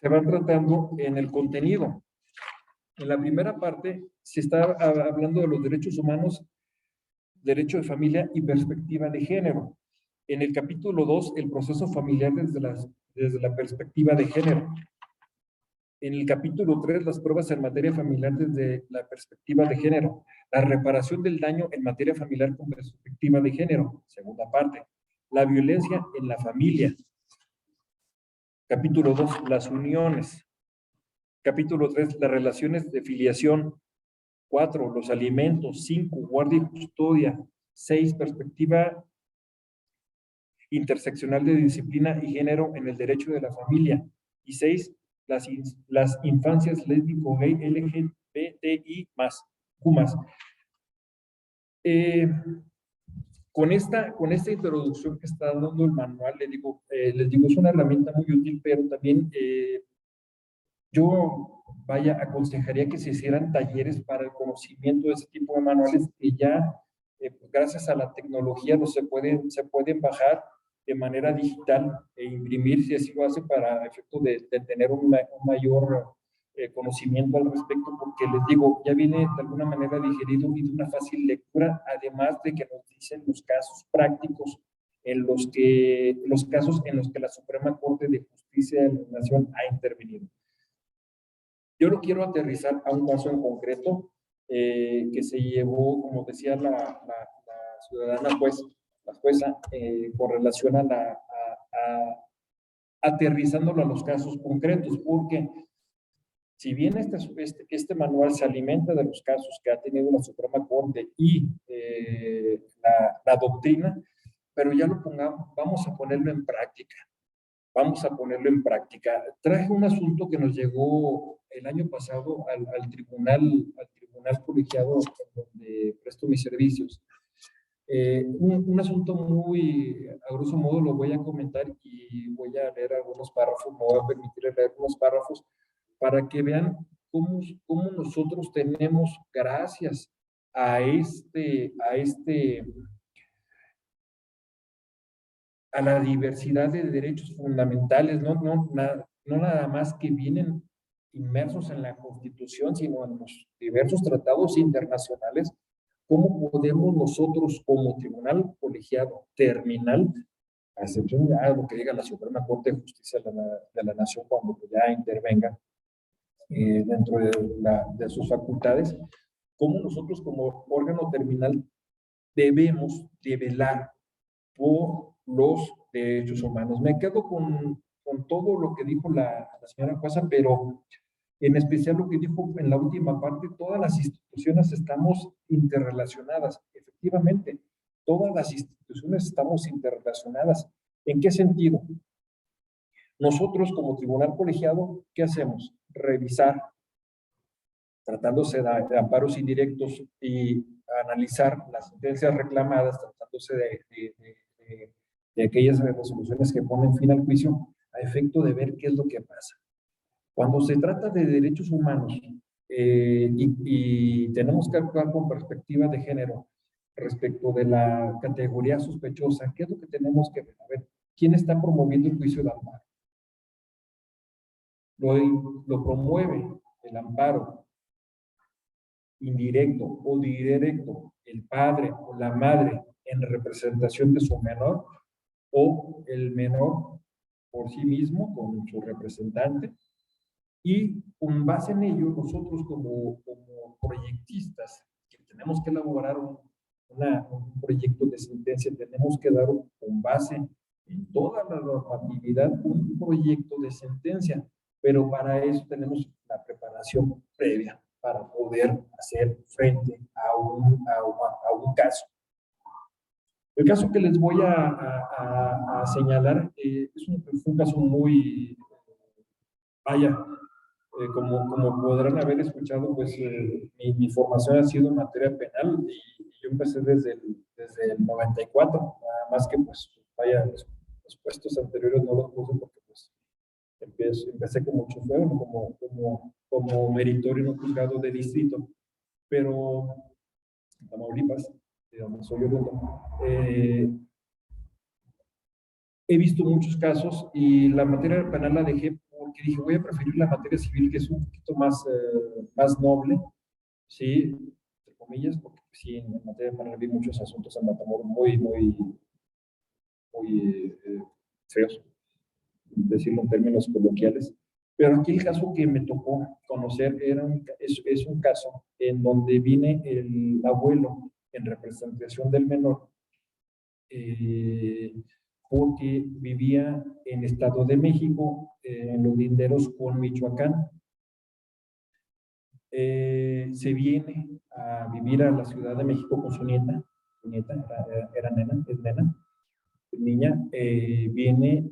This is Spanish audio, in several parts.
se van tratando en el contenido. En la primera parte se está hablando de los derechos humanos, derecho de familia y perspectiva de género. En el capítulo 2, el proceso familiar desde la perspectiva de género. En el capítulo 3, las pruebas en materia familiar desde la perspectiva de género. La reparación del daño en materia familiar con perspectiva de género. Segunda parte. La violencia en la familia. Capítulo 2, las uniones. Capítulo 3, las relaciones de filiación. 4, los alimentos. 5, guardia y custodia. 6, perspectiva interseccional de disciplina y género en el derecho de la familia. Y 6, las infancias lésbico, gay, LGBTI+, Q+. Con esta introducción que está dando el manual, les digo, es una herramienta muy útil, pero también yo aconsejaría que se hicieran talleres para el conocimiento de ese tipo de manuales que ya, gracias a la tecnología, se pueden bajar de manera digital e imprimir, si así lo hace, para efecto de tener un mayor conocimiento al respecto, porque les digo, ya viene de alguna manera digerido y de una fácil lectura, además de que nos dicen los casos prácticos los casos en los que la Suprema Corte de Justicia de la Nación ha intervenido. Yo lo quiero aterrizar a un caso en concreto que se llevó, como decía la ciudadana, pues, la jueza, con relación a aterrizándolo a los casos concretos, porque si bien este manual se alimenta de los casos que ha tenido la Suprema Corte y la doctrina, pero ya vamos a ponerlo en práctica. Vamos a ponerlo en práctica. Traje un asunto que nos llegó el año pasado al tribunal colegiado donde presto mis servicios. Un asunto muy, a grosso modo lo voy a comentar y voy a leer algunos párrafos, me voy a permitir leer unos párrafos para que vean cómo nosotros tenemos, gracias a la diversidad de derechos fundamentales, no nada más que vienen inmersos en la Constitución, sino en los diversos tratados internacionales, cómo podemos nosotros como tribunal colegiado terminal, a excepción de lo que diga la Suprema Corte de Justicia de la Nación cuando ya intervenga dentro de sus facultades, cómo nosotros como órgano terminal debemos de velar por los derechos humanos. Me quedo con todo lo que dijo la señora jueza, pero en especial lo que dijo en la última parte, todas las instituciones estamos interrelacionadas. Efectivamente, todas las instituciones estamos interrelacionadas. ¿En qué sentido? Nosotros como tribunal colegiado, ¿qué hacemos? Revisar, tratándose de amparos indirectos, y analizar las sentencias reclamadas, tratándose de aquellas resoluciones que ponen fin al juicio, a efecto de ver qué es lo que pasa. Cuando se trata de derechos humanos y tenemos que actuar con perspectiva de género respecto de la categoría sospechosa, ¿qué es lo que tenemos que ver? A ver, ¿quién está promoviendo el juicio de amparo? Lo promueve el amparo indirecto o directo, el padre o la madre en representación de su menor, o el menor por sí mismo con su representante, y con base en ello nosotros como proyectistas que tenemos que elaborar un proyecto de sentencia, tenemos que dar con base en toda la normatividad un proyecto de sentencia, pero para eso tenemos la preparación previa para poder hacer frente a un caso. El caso que les voy a señalar es un caso muy, como podrán haber escuchado, pues mi formación ha sido en materia penal y yo empecé desde el 94, nada más que pues los puestos anteriores no los puse porque pues empecé como chofer, como meritorio en un juzgado de distrito, pero en Tamaulipas, de donde soy oriundo. He visto muchos casos y la materia penal la dejé porque dije, voy a preferir la materia civil, que es un poquito más, más noble, ¿sí? Entre comillas, porque sí, en materia penal vi muchos asuntos en Matamoros muy feos, decirlo en términos coloquiales. Pero aquí el caso que me tocó conocer es un caso en donde viene el abuelo en representación del menor, porque vivía en Estado de México, en los linderos con Michoacán. Se viene a vivir a la Ciudad de México con su nieta, era nena, es nena, niña, viene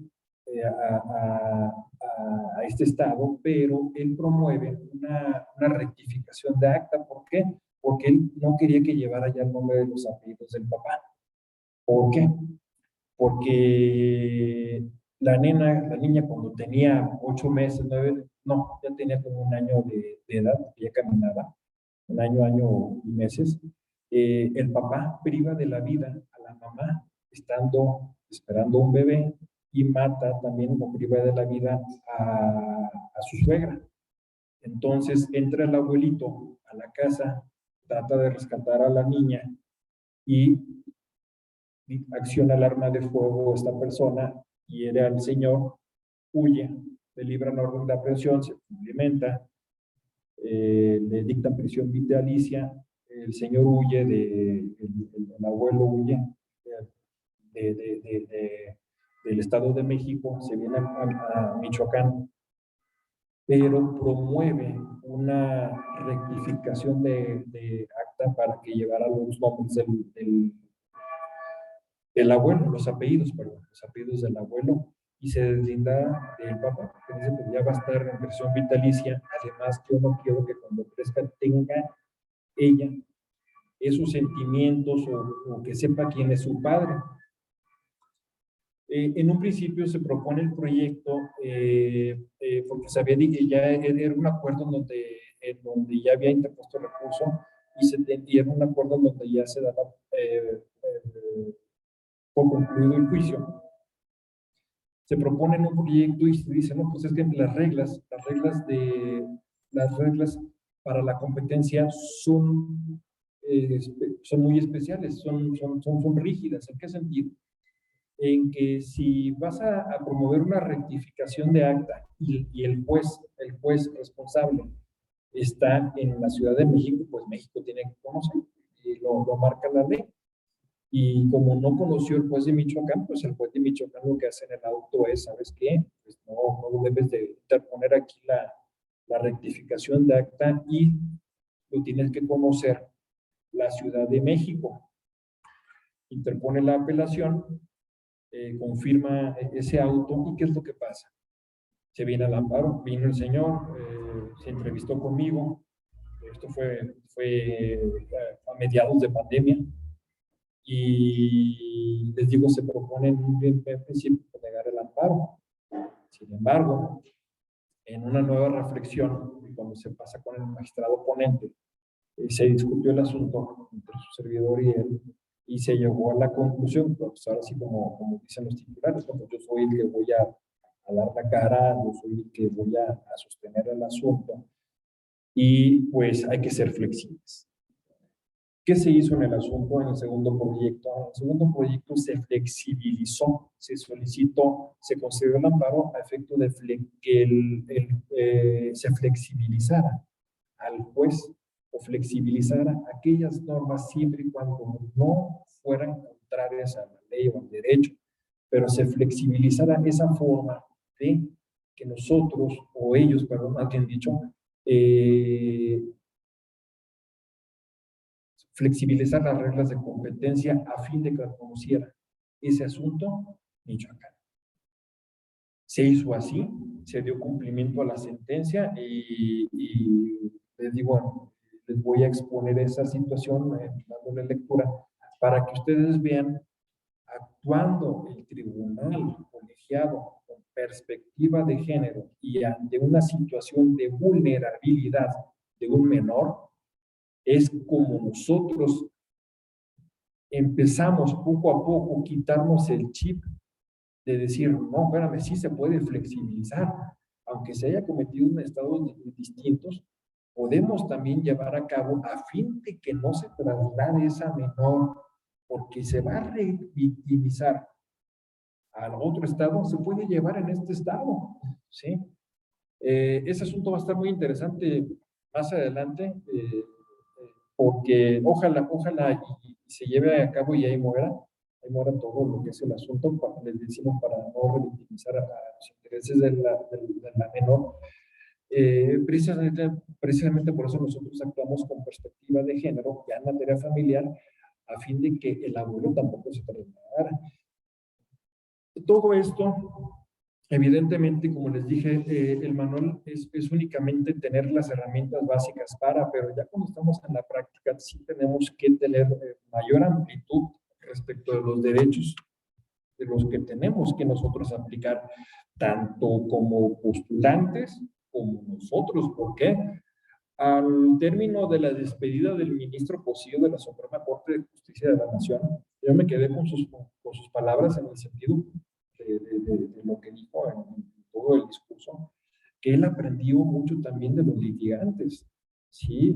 a este estado, pero él promueve una rectificación de acta. ¿Por qué? Porque él no quería que llevara ya el nombre de los apellidos del papá. ¿Por qué? Porque la niña cuando tenía 8 meses, 9, no, ya tenía como un año de edad, ya caminaba, un año y meses, el papá priva de la vida a la mamá esperando un bebé, y mata también, o priva de la vida a su suegra. Entonces entra el abuelito a la casa, trata de rescatar a la niña y acciona el arma de fuego esta persona, hiere al señor, huye, le libran orden de aprehensión, se cumplimenta, le dictan prisión vitalicia, el señor huye, el abuelo huye del Estado de México, se viene a Michoacán, pero promueve una rectificación de acta para que llevara los nombres del abuelo, los apellidos del abuelo, y se deslinda del papá, porque dice que ya va a estar en prisión vitalicia. Además, yo no quiero que cuando crezca tenga ella esos sentimientos, o que sepa quién es su padre. En un principio se propone el proyecto, porque se había dicho que ya era un acuerdo en donde ya había interpuesto recurso, y era un acuerdo en donde ya se daba por concluido el juicio. Se propone en un proyecto y se dice, no, pues es que las reglas para la competencia son muy especiales, son rígidas. ¿En qué sentido? En que si vas a promover una rectificación de acta y el juez responsable está en la Ciudad de México, pues México tiene que conocer, y lo marca la ley. Y como no conoció el juez de Michoacán, pues el juez de Michoacán lo que hace en el auto es, ¿sabes qué? Pues no debes de interponer aquí la rectificación de acta, y lo tienes que conocer la Ciudad de México. Interpone la apelación, confirma ese auto, y ¿qué es lo que pasa? Se viene al amparo, vino el señor, se entrevistó conmigo, esto fue a mediados de pandemia, y les digo, se propone en un principio negar el amparo. Sin embargo, en una nueva reflexión, cuando se pasa con el magistrado ponente, se discutió el asunto entre su servidor y él, y se llegó a la conclusión, pues ahora sí, como dicen los titulares, como yo soy el que voy a dar la cara, yo soy el que voy a sostener el asunto, y pues hay que ser flexibles. ¿Qué se hizo en el asunto en el segundo proyecto? En el segundo proyecto se flexibilizó, se solicitó, se concedió el amparo a efecto de que se flexibilizara al juez, o flexibilizara aquellas normas siempre y cuando no fueran contrarias a la ley o al derecho, pero se flexibilizara esa forma de que nosotros, o ellos, perdón, más bien dicho, flexibilizar las reglas de competencia a fin de que conociera ese asunto Michoacán. Se hizo así, se dio cumplimiento a la sentencia, y les digo, bueno, les voy a exponer esa situación, dándole lectura, para que ustedes vean, actuando el tribunal colegiado con perspectiva de género y ante una situación de vulnerabilidad de un menor, es como nosotros empezamos poco a poco a quitarnos el chip de decir, no, espérame, sí se puede flexibilizar. aunque se haya cometido en estados distintos, podemos también llevar a cabo a fin de que no se traslade esa menor, porque se va a revictimizar al otro estado, se puede llevar en este estado, ¿sí? Ese asunto va a estar muy interesante más adelante, porque ojalá y se lleve a cabo y ahí muera todo lo que es el asunto, les decimos, para no revictimizar a los intereses de la menor. Precisamente por eso nosotros actuamos con perspectiva de género, ya en materia familiar, a fin de que el abuelo tampoco se trasladara. Todo esto, evidentemente, como les dije, el manual es únicamente tener las herramientas básicas pero ya cuando estamos en la práctica, sí tenemos que tener mayor amplitud respecto de los derechos de los que tenemos que nosotros aplicar, tanto como postulantes como nosotros. ¿Por qué? Al término de la despedida del ministro Pocillo de la Suprema Corte de Justicia de la Nación, yo me quedé con sus palabras en el sentido de lo que dijo en todo el discurso, que él aprendió mucho también de los litigantes, ¿sí?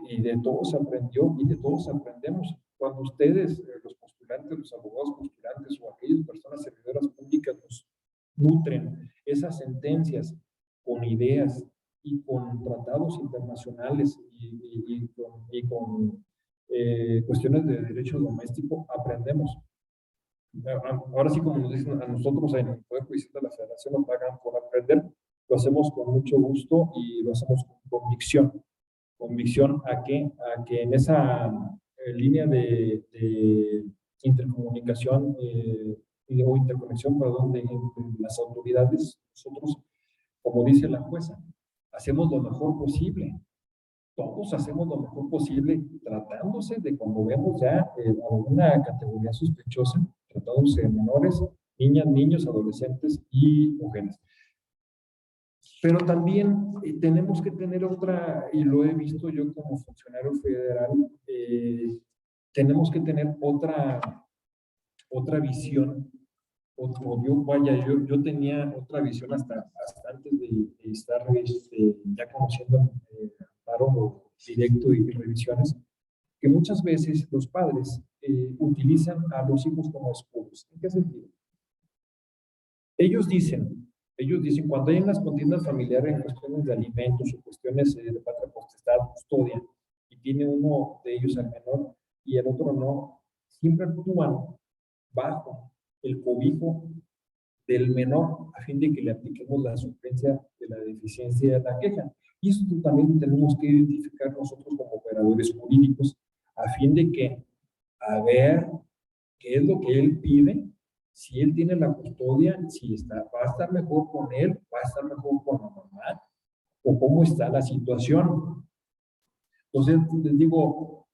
Y de todos aprendió y de todos aprendemos. Cuando ustedes, los postulantes, los abogados postulantes o aquellas personas servidoras públicas nos nutren esas sentencias con ideas y con tratados internacionales y con cuestiones de derecho doméstico, aprendemos. Ahora sí, como nos dicen a nosotros en el Poder Judicial de la Federación, nos pagan por aprender, lo hacemos con mucho gusto y lo hacemos con convicción. Convicción a que en esa línea de intercomunicación o interconexión, perdón, de las autoridades, nosotros, como dice la jueza, hacemos lo mejor posible. Todos hacemos lo mejor posible tratándose de cuando vemos ya alguna categoría sospechosa, tratándose de menores, niñas, niños, adolescentes y mujeres. Pero también tenemos que tener otra, y lo he visto yo como funcionario federal, tenemos que tener otra visión. Yo tenía otra visión hasta antes de estar ya conociendo amparo directo y revisiones, que muchas veces los padres utilizan a los hijos como escudos. ¿En qué sentido? Ellos dicen, cuando hay unas contiendas familiares en cuestiones de alimentos o cuestiones de patria potestad, custodia, y tiene uno de ellos al menor y el otro no, siempre actúan bajo el cobijo del menor a fin de que le apliquemos la suplencia de la deficiencia de la queja. Y esto también tenemos que identificar nosotros como operadores jurídicos a fin de que, a ver qué es lo que él pide, si él tiene la custodia, si va a estar mejor con él, va a estar mejor con la mamá, o cómo está la situación. Entonces, les digo,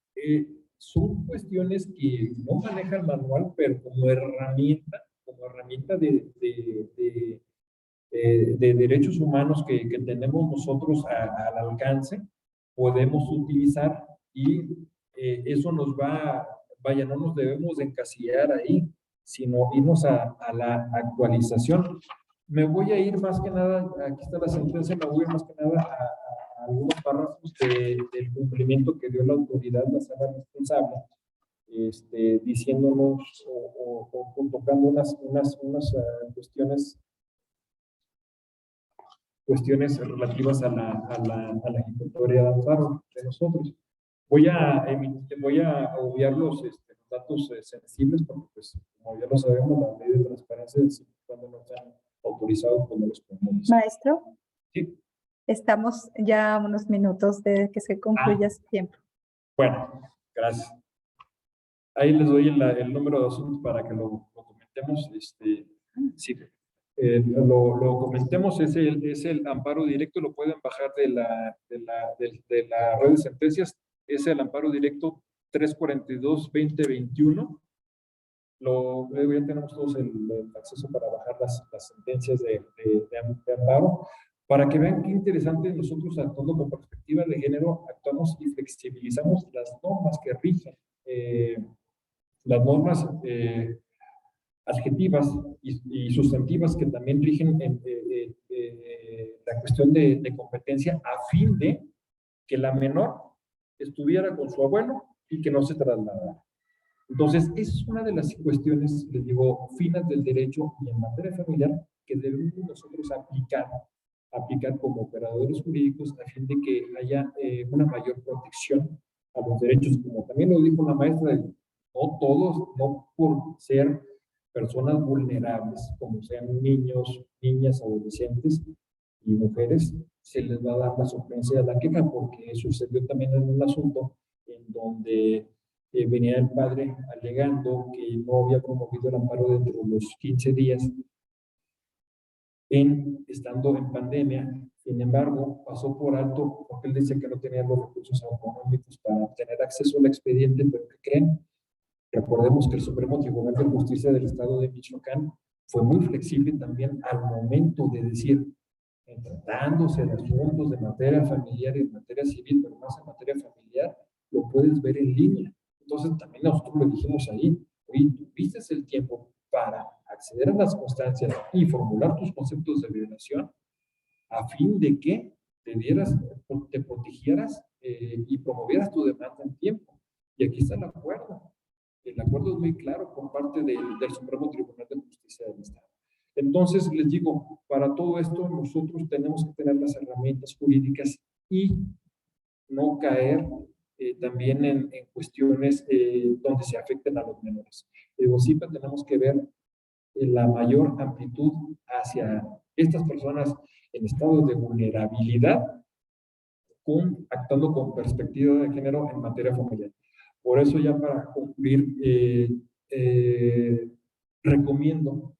son cuestiones que no maneja el manual, pero como herramienta de derechos humanos que tenemos nosotros al alcance, podemos utilizar y eso nos vaya, no nos debemos de encasillar ahí, sino irnos a la actualización. Me voy a ir más que nada, aquí está la sentencia, me voy a ir más que nada a algunos párrafos del cumplimiento que dio la autoridad, la sala responsable, diciéndonos o tocando unas cuestiones relativas a la ejecutoria de amparo de nosotros. Voy a obviar los datos sensibles, porque pues, como ya lo sabemos, la ley de transparencia es cuando no están autorizados como los comunes. Maestro, sí. Estamos ya a unos minutos de que se concluya su tiempo. Bueno, gracias. Ahí les doy el número de asuntos para que lo comentemos. Sí. Lo comentemos, es el amparo directo, lo pueden bajar de la red de sentencias, es el amparo directo 342-2021. Ya tenemos todos el acceso para bajar las sentencias de amparo, para que vean qué interesante. Nosotros, actuando con perspectiva de género, actuamos y flexibilizamos las normas que rigen, las normas adjetivas y sustantivas que también rigen la cuestión de competencia a fin de que la menor estuviera con su abuelo y que no se trasladara. Entonces, esa es una de las cuestiones, les digo, finas del derecho y en materia familiar que debemos nosotros aplicar como operadores jurídicos a fin de que haya una mayor protección a los derechos, como también lo dijo la maestra, no todos, no por ser personas vulnerables, como sean niños, niñas, adolescentes y mujeres, se les va a dar la sorpresa a la queja, porque sucedió también en un asunto en donde venía el padre alegando que no había promovido el amparo dentro de los 15 días estando en pandemia. Sin embargo, pasó por alto porque él dice que no tenía los recursos económicos para tener acceso al expediente, pero ¿qué creen? Recordemos que el Supremo Tribunal de Justicia del Estado de Michoacán fue muy flexible también al momento de decir, tratándose de asuntos de materia familiar y de materia civil, pero más en materia familiar, lo puedes ver en línea. Entonces también nosotros le dijimos ahí, oye, tuviste el tiempo para acceder a las constancias y formular tus conceptos de violación a fin de que te protegieras y promovieras tu demanda en tiempo. Y aquí está el acuerdo. El acuerdo es muy claro por parte del Supremo Tribunal de Justicia del Estado. Entonces, les digo, para todo esto nosotros tenemos que tener las herramientas jurídicas y no caer también en cuestiones donde se afecten a los menores. Digo, siempre tenemos que ver la mayor amplitud hacia estas personas en estado de vulnerabilidad, actuando con perspectiva de género en materia familiar. Por eso ya para concluir, recomiendo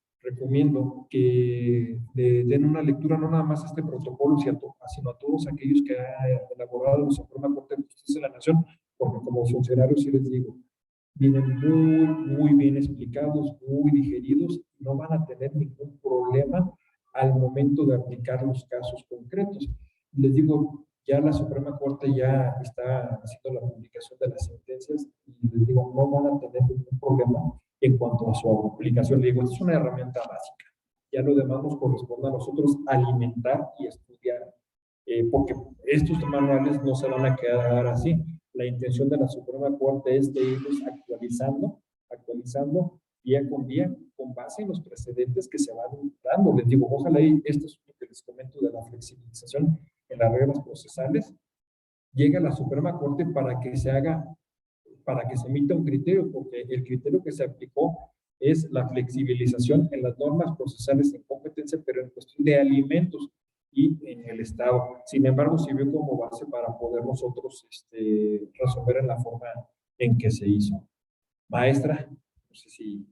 que den una lectura no nada más a este protocolo, sino a todos aquellos que ha elaborado la Suprema Corte de Justicia de la Nación, porque como funcionarios sí les digo, vienen muy bien explicados, muy digeridos, no van a tener ningún problema al momento de aplicar los casos concretos. Les digo, ya la Suprema Corte ya está haciendo la publicación de las sentencias y les digo, no van a tener ningún problema en cuanto a su aplicación. Les digo, es una herramienta básica. Ya lo demás nos corresponde a nosotros alimentar y estudiar, porque estos manuales no se van a quedar así. La intención de la Suprema Corte es de irlos actualizando día con día, con base en los precedentes que se van dando. Les digo, ojalá y esto es lo que les comento de la flexibilización en las reglas procesales, llegue a la Suprema Corte para que se emita un criterio, porque el criterio que se aplicó es la flexibilización en las normas procesales en competencia, pero en cuestión de alimentos y en el Estado. Sin embargo, sirvió como base para poder nosotros resolver en la forma en que se hizo. Maestra, no sé si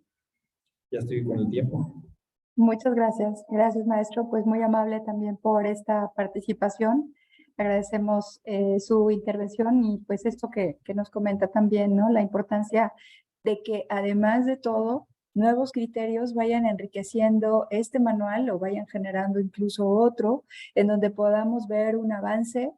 ya estoy con el tiempo. Muchas gracias. Gracias, maestro. Pues muy amable también por esta participación. Agradecemos su intervención y pues esto que nos comenta también, ¿no? La importancia de que además de todo, nuevos criterios vayan enriqueciendo este manual o vayan generando incluso otro en donde podamos ver un avance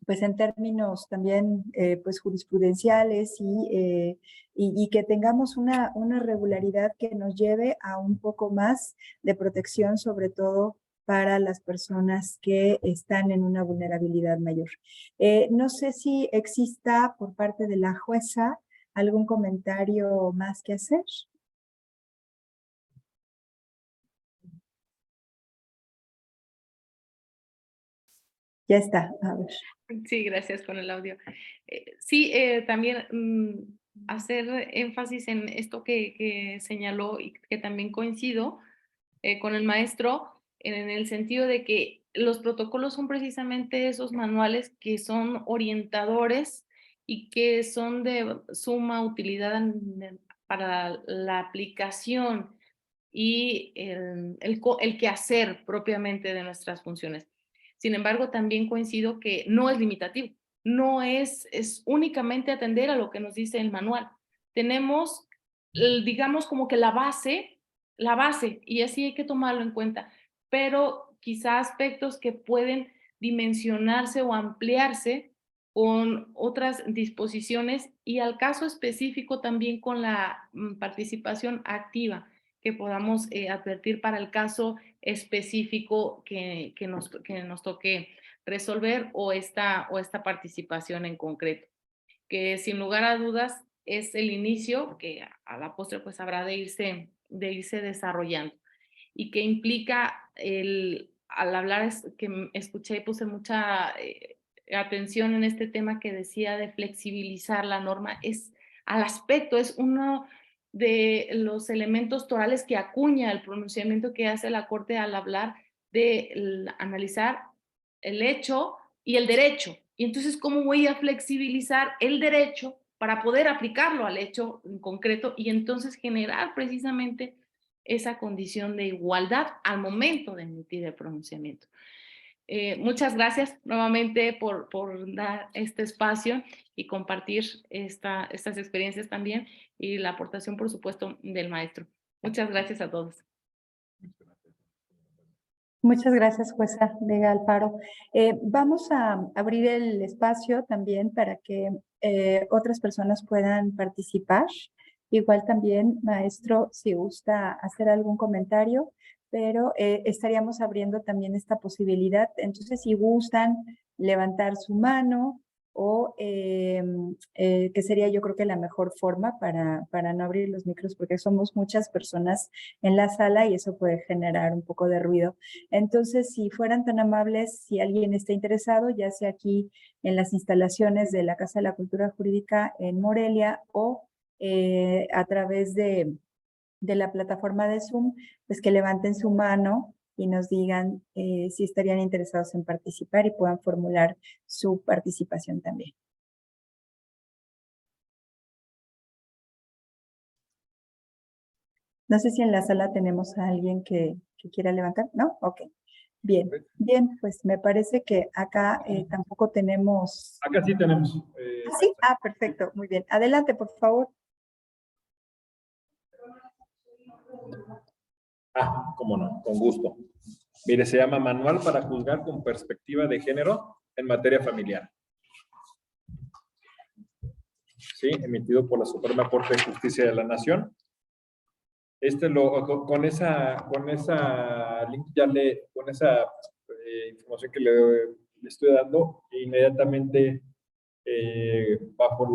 pues en términos también pues jurisprudenciales y que tengamos una regularidad que nos lleve a un poco más de protección, sobre todo para las personas que están en una vulnerabilidad mayor. No sé si exista por parte de la jueza algún comentario más que hacer. Ya está, a ver. Sí, gracias con el audio. Sí, también hacer énfasis en esto que señaló y que también coincido con el maestro en el sentido de que los protocolos son precisamente esos manuales que son orientadores y que son de suma utilidad para la aplicación y el quehacer propiamente de nuestras funciones. Sin embargo, también coincido que no es limitativo, no es únicamente atender a lo que nos dice el manual. Tenemos, digamos, como que la base, y así hay que tomarlo en cuenta, pero quizá aspectos que pueden dimensionarse o ampliarse con otras disposiciones y al caso específico también con la participación activa que podamos advertir para el caso específico que nos toque resolver o esta participación en concreto, que sin lugar a dudas es el inicio que a la postre pues habrá de irse desarrollando y que implica al hablar que escuché y puse mucha atención en este tema que decía de flexibilizar la norma, es al aspecto, es uno de los elementos torales que acuña el pronunciamiento que hace la Corte al hablar de analizar el hecho y el derecho. Y entonces, ¿cómo voy a flexibilizar el derecho para poder aplicarlo al hecho en concreto y entonces generar precisamente esa condición de igualdad al momento de emitir el pronunciamiento? Muchas gracias nuevamente por dar este espacio y compartir estas experiencias también y la aportación, por supuesto, del maestro. Muchas gracias a todos. Muchas gracias, jueza Vega Alfaro. Vamos a abrir el espacio también para que otras personas puedan participar. Igual también, maestro, si gusta hacer algún comentario, pero estaríamos abriendo también esta posibilidad. Entonces, si gustan levantar su mano o que sería yo creo que la mejor forma para no abrir los micros porque somos muchas personas en la sala y eso puede generar un poco de ruido. Entonces, si fueran tan amables, si alguien está interesado, ya sea aquí en las instalaciones de la Casa de la Cultura Jurídica en Morelia o a través de la plataforma de Zoom, pues que levanten su mano y nos digan si estarían interesados en participar y puedan formular su participación también. No sé si en la sala tenemos a alguien que quiera levantar, ¿no? Ok. Bien, bien, pues me parece que acá tampoco tenemos... Acá sí tenemos. ¿Sí? Ah, perfecto, muy bien. Adelante, por favor. Cómo no, con gusto. Mire, se llama Manual para juzgar con perspectiva de género en materia familiar. Sí, emitido por la Suprema Corte de Justicia de la Nación. Con esa link con esa información que le estoy dando, inmediatamente bajo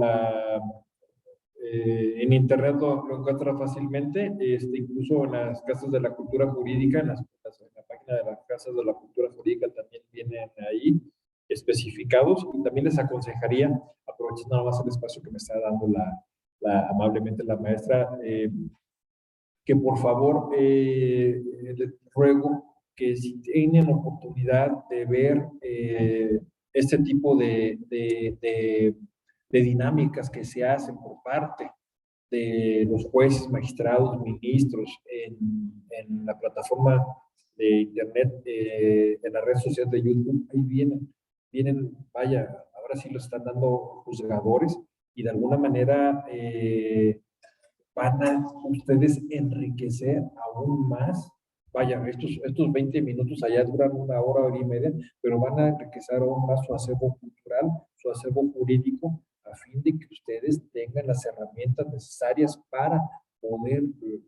en internet lo encuentra fácilmente, incluso en las casas de la cultura jurídica, en la página de las casas de la cultura jurídica también vienen ahí especificados, y también les aconsejaría, aprovechando nada más el espacio que me está dando amablemente la maestra, que por favor les ruego que si tienen oportunidad de ver este tipo de dinámicas que se hacen por parte de los jueces, magistrados, ministros en la plataforma de internet, en la red social de YouTube, ahí vienen, vaya, ahora sí lo están dando juzgadores y de alguna manera van a ustedes enriquecer aún más. Vaya, estos 20 minutos allá duran una hora y media, pero van a enriquecer aún más su acervo cultural, su acervo jurídico, a fin de que ustedes tengan las herramientas necesarias para poder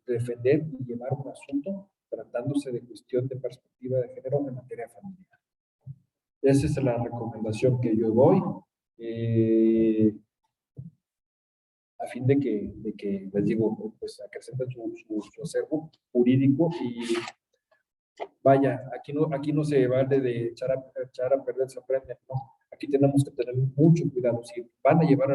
defender y llevar un asunto tratándose de cuestión de perspectiva de género en materia familiar. Esa es la recomendación que yo doy. A fin de que, les digo, pues acrecenten su acervo jurídico y vaya, aquí no se vale de echar a perder, se aprende, no. Aquí tenemos que tener mucho cuidado. Si van a llevar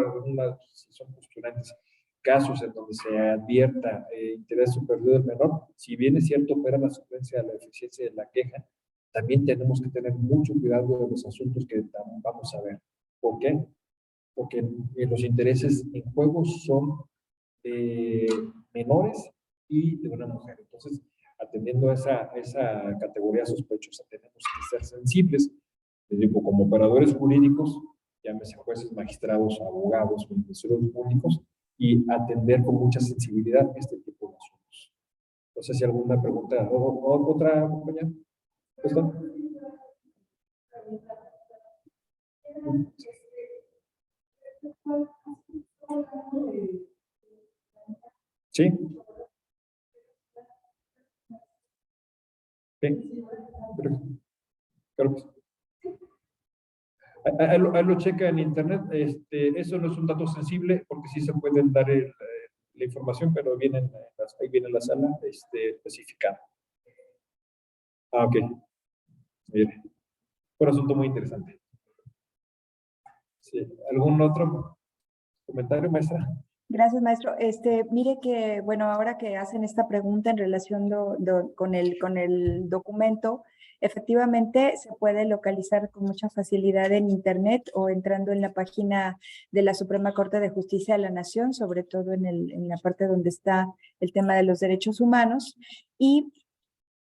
si son postulantes, casos en donde se advierta interés superior del menor, si bien es cierto, opera la suplencia de la eficiencia de la queja, también tenemos que tener mucho cuidado de los asuntos que vamos a ver. ¿Por qué? Porque los intereses en juego son de menores y de una mujer. Entonces, atendiendo a esa categoría sospechosa, tenemos que ser sensibles, les digo, como operadores jurídicos, llámese jueces, magistrados, abogados, ministerios públicos, y atender con mucha sensibilidad este tipo de asuntos. No sé si alguna pregunta o otra, compañera. ¿Está? Sí. Sí, creo que sí. Ahí lo checa en internet. Eso no es un dato sensible porque sí se pueden dar la información, pero ahí viene la sala especificada. Ah, ok. Mire, fue un asunto muy interesante. Sí. ¿Algún otro comentario, maestra? Gracias, maestro. Mire que, bueno, ahora que hacen esta pregunta en relación con el documento, efectivamente se puede localizar con mucha facilidad en Internet o entrando en la página de la Suprema Corte de Justicia de la Nación, sobre todo en la parte donde está el tema de los derechos humanos. Y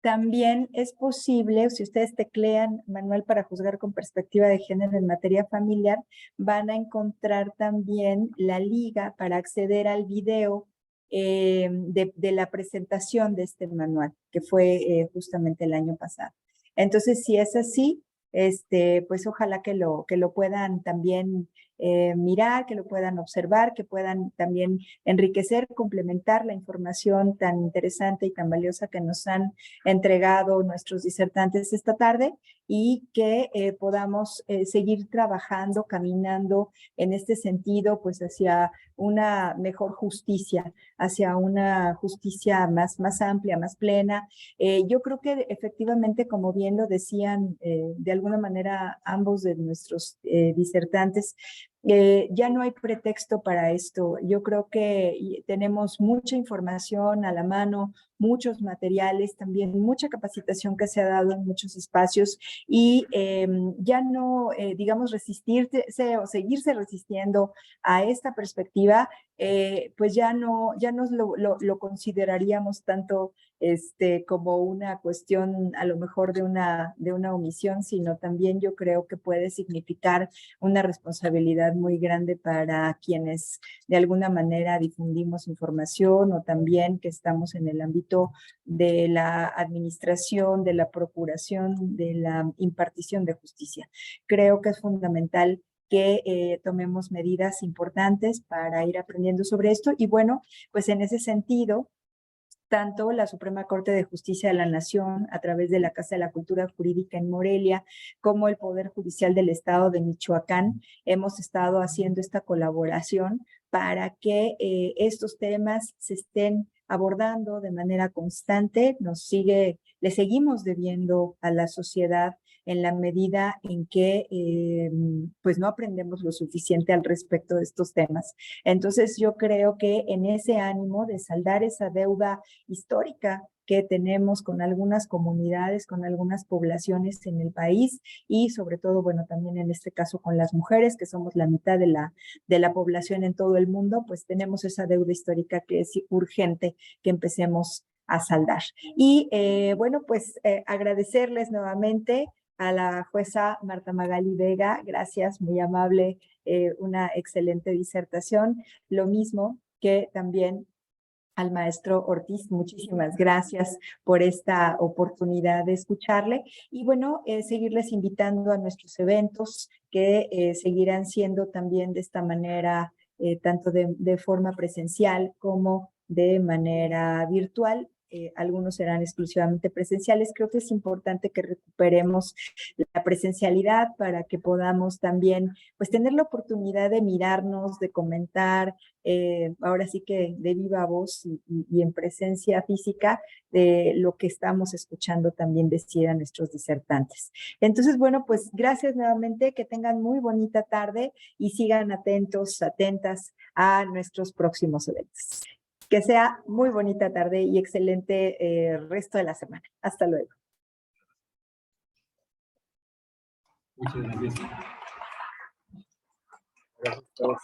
también es posible, si ustedes teclean Manual para juzgar con perspectiva de género en materia familiar, van a encontrar también la liga para acceder al video de la presentación de este manual, que fue justamente el año pasado. Entonces, si es así, pues ojalá que lo puedan también mirar, que lo puedan observar, que puedan también enriquecer, complementar la información tan interesante y tan valiosa que nos han entregado nuestros disertantes esta tarde y que podamos seguir trabajando, caminando en este sentido, pues hacia una mejor justicia, hacia una justicia más amplia, más plena. Yo creo que efectivamente, como bien lo decían de alguna manera ambos de nuestros disertantes, ya no hay pretexto para esto. Yo creo que tenemos mucha información a la mano, muchos materiales, también mucha capacitación que se ha dado en muchos espacios y ya no, digamos, resistirse o seguirse resistiendo a esta perspectiva, pues ya no lo consideraríamos tanto como una cuestión a lo mejor de una omisión, sino también yo creo que puede significar una responsabilidad muy grande para quienes de alguna manera difundimos información o también que estamos en el ámbito de la administración, de la procuración, de la impartición de justicia. Creo que es fundamental que tomemos medidas importantes para ir aprendiendo sobre esto y bueno, pues en ese sentido, tanto la Suprema Corte de Justicia de la Nación, a través de la Casa de la Cultura Jurídica en Morelia, como el Poder Judicial del Estado de Michoacán, hemos estado haciendo esta colaboración para que estos temas se estén abordando de manera constante. Le seguimos debiendo a la sociedad en la medida en que pues no aprendemos lo suficiente al respecto de estos temas. Entonces yo creo que en ese ánimo de saldar esa deuda histórica que tenemos con algunas comunidades, con algunas poblaciones en el país y sobre todo, bueno, también en este caso con las mujeres, que somos la mitad de la población en todo el mundo, pues tenemos esa deuda histórica que es urgente que empecemos a saldar. Y bueno, pues agradecerles nuevamente a la jueza Marta Magali Vega, gracias, muy amable, una excelente disertación. Lo mismo que también al maestro Ortiz, muchísimas gracias por esta oportunidad de escucharle y bueno, seguirles invitando a nuestros eventos que seguirán siendo también de esta manera, tanto de forma presencial como de manera virtual. Algunos serán exclusivamente presenciales. Creo que es importante que recuperemos la presencialidad para que podamos también pues tener la oportunidad de mirarnos, de comentar, ahora sí que de viva voz y en presencia física de lo que estamos escuchando también decir a nuestros disertantes. Entonces, bueno, pues gracias nuevamente, que tengan muy bonita tarde y sigan atentos, atentas a nuestros próximos eventos. Que sea muy bonita tarde y excelente resto de la semana. Hasta luego. Muchas gracias. Gracias a todos.